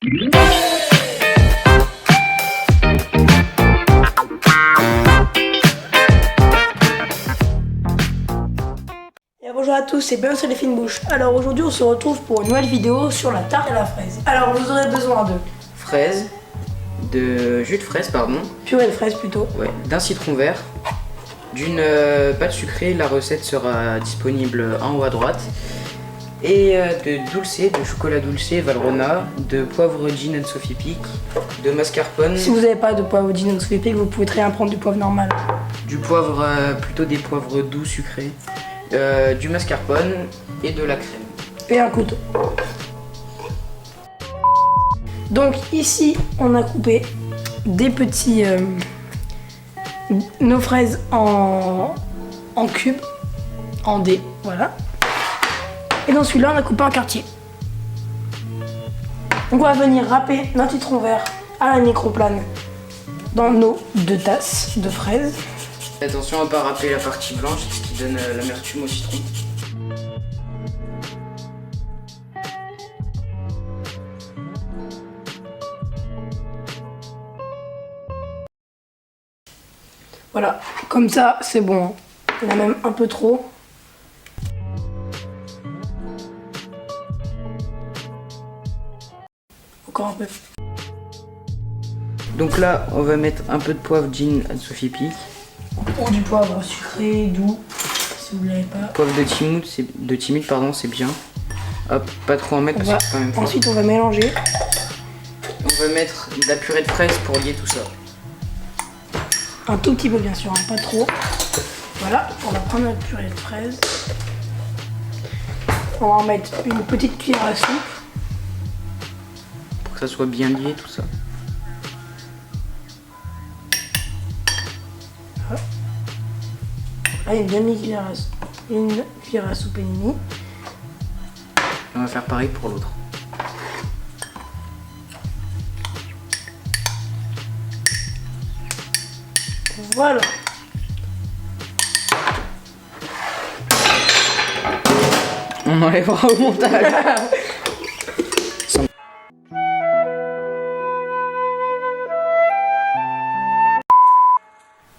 Bonjour à tous, c'est bien c'est les fines bouches. Alors aujourd'hui on se retrouve pour une nouvelle vidéo sur la tarte à la fraise. Alors vous aurez besoin de fraises, de jus de fraise pardon. Purée de fraise plutôt. Ouais, d'un citron vert, d'une pâte sucrée, la recette sera disponible en haut à droite. Et de dulce, de chocolat dulce Valrhona, de poivre gin and Sophie Pic, de mascarpone. Si vous n'avez pas de poivre gin and Sophie Pic, vous pouvez très bien prendre du poivre normal. Du poivre, plutôt des poivres doux sucrés. Du mascarpone et de la crème. Et un couteau. Donc ici on a coupé des petits nos fraises en cubes, en dés, voilà. Et dans celui-là on a coupé en quartier. Donc on va venir râper notre citron vert à la microplane dans nos 2 tasses de fraises. Attention à ne pas râper la partie blanche, ce qui donne l'amertume au citron. Voilà, comme ça c'est bon. Il y en a même un peu trop. Encore un peu. Donc là, on va mettre un peu de poivre gin and Sophie Pic. Ou du poivre sucré, doux, si vous ne l'avez pas. Poivre de Timut, pardon, c'est bien. Hop, pas trop en mettre parce que c'est quand même fort. Ensuite, on va mélanger. On va mettre de la purée de fraises pour lier tout ça. Un tout petit peu, bien sûr, hein, pas trop. Voilà, on va prendre notre purée de fraises. On va en mettre une petite cuillère à soupe. Pour que ça soit bien lié tout ça. Là, une demi-cuillère à soupe et demie. On va faire pareil pour l'autre. Voilà. On enlèvera au montage.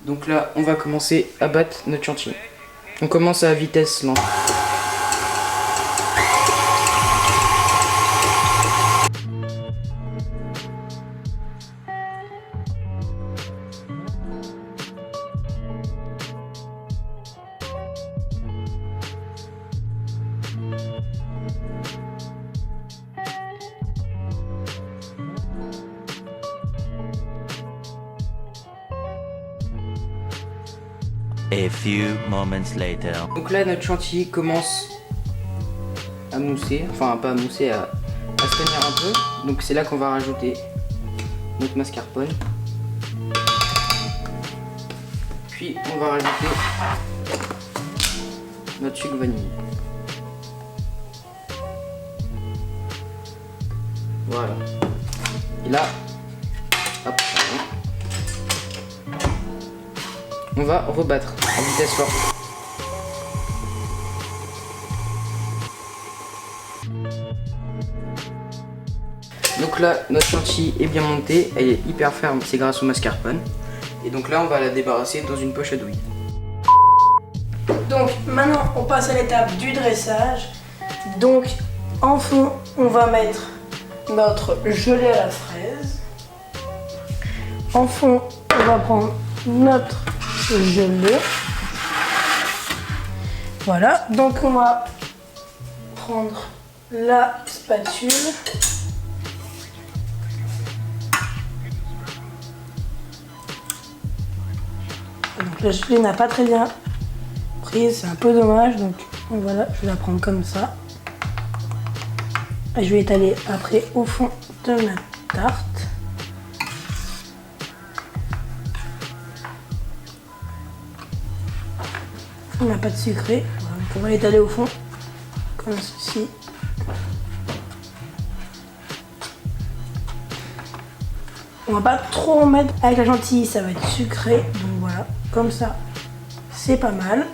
Donc là, on va commencer à battre notre chantilly. On commence à vitesse lente. A few moments later. Donc là, notre chantilly commence à mousser, enfin pas à mousser, à se tenir un peu. Donc c'est là qu'on va rajouter notre mascarpone. Puis on va rajouter notre sucre vanille. Voilà. Et là, hop, on va rebattre à vitesse forte. Donc là, notre chantilly est bien montée, elle est hyper ferme, c'est grâce au mascarpone. Et donc là, on va la débarrasser dans une poche à douille. Donc maintenant, on passe à l'étape du dressage. Donc en fond, on va mettre notre gelée à la fraise. En fond, on va prendre notre gelée. Voilà, donc on va prendre la spatule. Donc la gelée n'a pas très bien prise, c'est un peu dommage, donc voilà, je vais la prendre comme ça. Et je vais étaler après au fond de ma tarte. On n'a pas de sucré, donc on va l'étaler au fond, comme ceci. On va pas trop en mettre avec la chantilly, ça va être sucré, donc voilà, comme ça, c'est pas mal.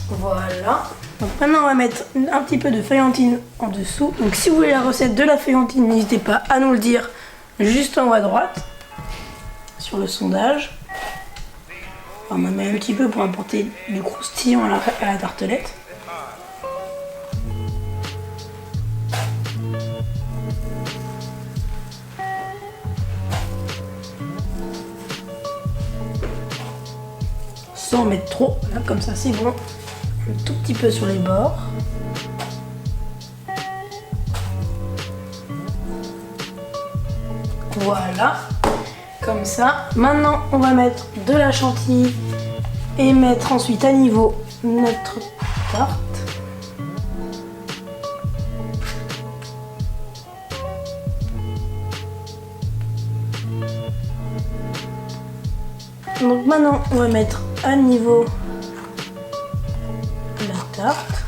Voilà. Donc maintenant on va mettre un petit peu de feuillantine en dessous. Donc si vous voulez la recette de la feuillantine, n'hésitez pas à nous le dire juste en haut à droite sur le sondage. On en met un petit peu pour apporter du croustillant à la tartelette. Sans mettre trop, là, comme ça c'est bon. Un tout petit peu sur les bords. Voilà, comme ça. Maintenant on va mettre de la chantilly et mettre ensuite à niveau notre tarte. Donc maintenant on va mettre à niveau la tarte.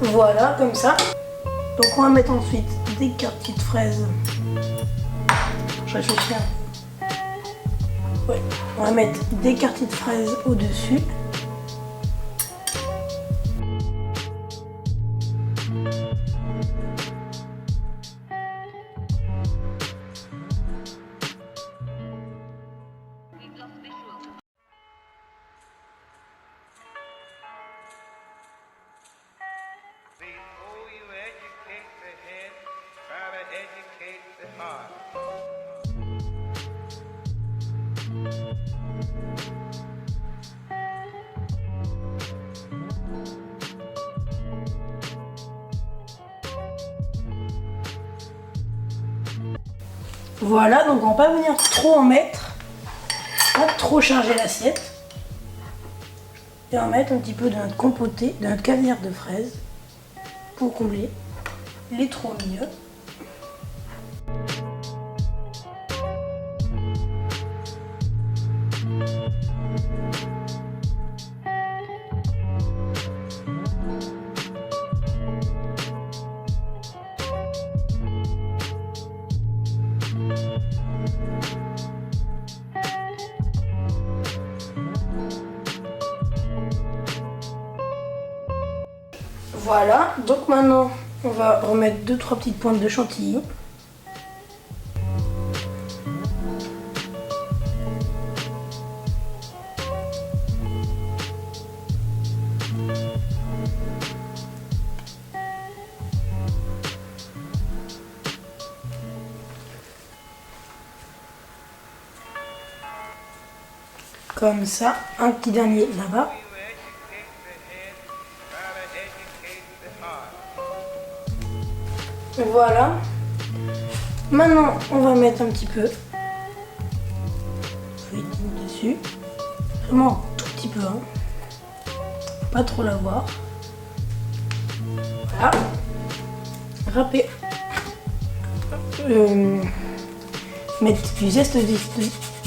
Voilà, comme ça. Donc on va mettre ensuite des quartiers de fraises. Je réfléchis. Ouais. On va mettre des quartiers de fraises au-dessus. Before you educate the head, try to educate the heart. Voilà, donc on va pas venir trop en mettre, pas trop charger l'assiette. Et on va mettre un petit peu de notre compoté, de notre caviar de fraises pour combler les trous au milieu. Voilà, donc maintenant on va remettre 2-3 petites pointes de chantilly. Comme ça, un petit dernier là-bas. Voilà. Maintenant, on va mettre un petit peu de feuilletine dessus. Vraiment un tout petit peu, hein. Faut pas trop la voir. Voilà. Râper. Mettre du zeste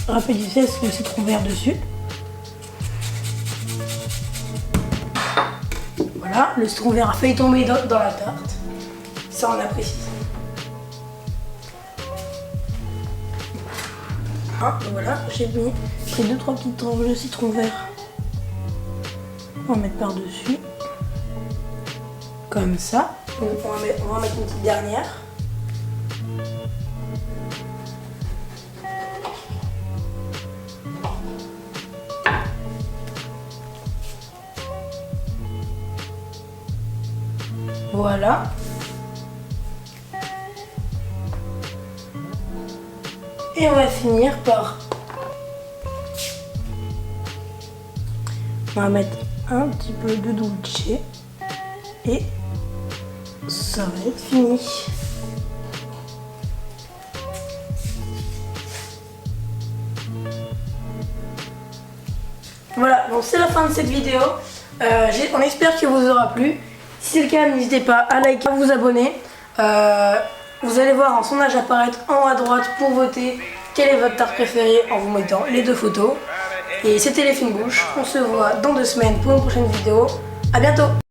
râper du zeste de citron vert dessus. Voilà, le citron vert a failli tomber dans la tarte. Ça, on apprécie. Ah, voilà, j'ai pris 2-3 petites tranches de citron vert. On va mettre par-dessus. Comme ça. On va en mettre une petite dernière. Voilà. Et on va finir par... On va mettre un petit peu de dulce. Et ça va être fini. Voilà, bon c'est la fin de cette vidéo. On espère qu'elle vous aura plu. Si c'est le cas, n'hésitez pas à liker, à vous abonner. Vous allez voir un sondage apparaître en haut à droite pour voter quelle est votre tarte préférée en vous mettant les 2 photos. Et c'était les Fines Bouches. On se voit dans 2 semaines pour une prochaine vidéo. A bientôt!